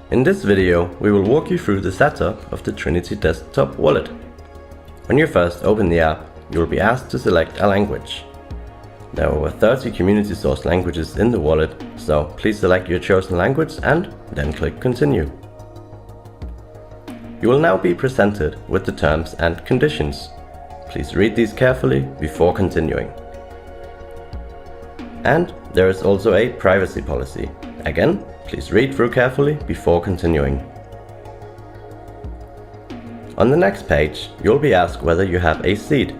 In this video, we will walk you through the setup of the Trinity desktop wallet. When you first open the app, you will be asked to select a language. There are over 30 community source languages in the wallet, so please select your chosen language and then click Continue. You will now be presented with the terms and conditions. Please read these carefully before continuing. And there is also a privacy policy. Again, please read through carefully before continuing. On the next page, you'll be asked whether you have a seed.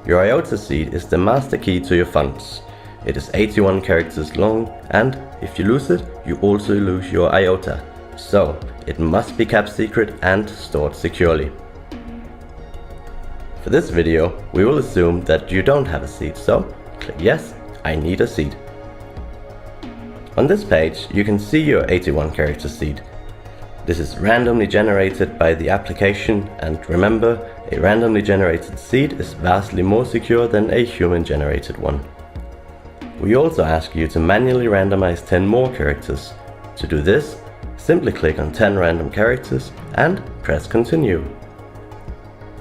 Your IOTA seed is the master key to your funds. It is 81 characters long, and if you lose it, you also lose your IOTA. So, it must be kept secret and stored securely. For this video, we will assume that you don't have a seed, so click Yes, I need a seed. On this page, you can see your 81 character seed. This is randomly generated by the application, and remember, a randomly generated seed is vastly more secure than a human generated one. We also ask you to manually randomize 10 more characters. To do this, simply click on 10 random characters and press Continue.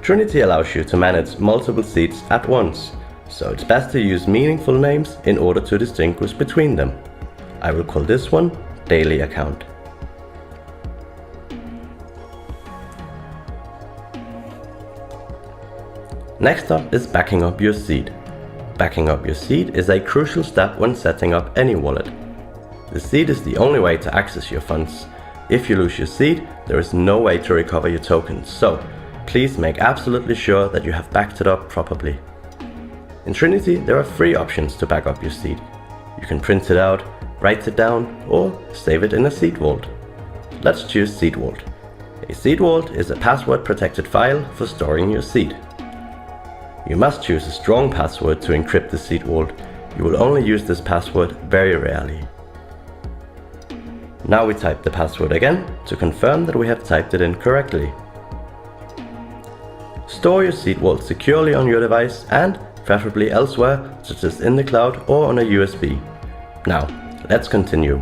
Trinity allows you to manage multiple seeds at once, so it's best to use meaningful names in order to distinguish between them. I will call this one Daily Account. Next up is backing up your seed. Backing up your seed is a crucial step when setting up any wallet. The seed is the only way to access your funds. If you lose your seed, there is no way to recover your tokens, so please make absolutely sure that you have backed it up properly. In Trinity, there are 3 options to back up your seed. You can print it out, write it down, or save it in a seed vault. Let's choose seed vault. A seed vault is a password protected file for storing your seed. You must choose a strong password to encrypt the seed vault. You will only use this password very rarely. Now we type the password again to confirm that we have typed it in correctly. Store your seed vault securely on your device and preferably elsewhere, such as in the cloud or on a USB. Now, let's continue.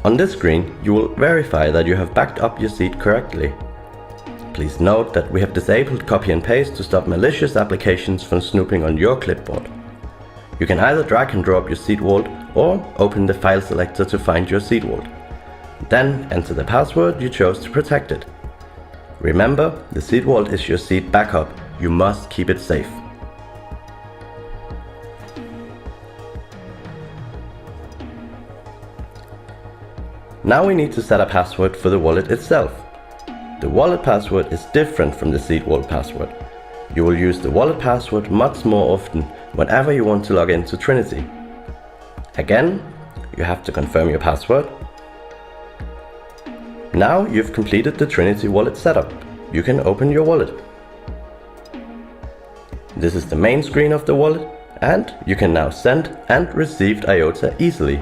On this screen, you will verify that you have backed up your seed correctly. Please note that we have disabled copy and paste to stop malicious applications from snooping on your clipboard. You can either drag and drop your seed vault or open the file selector to find your seed vault. Then enter the password you chose to protect it. Remember, the seed vault is your seed backup. You must keep it safe. Now we need to set a password for the wallet itself. The wallet password is different from the seed vault password. You will use the wallet password much more often whenever you want to log into Trinity. Again, you have to confirm your password. Now you've completed the Trinity wallet setup. You can open your wallet. This is the main screen of the wallet, and you can now send and receive IOTA easily.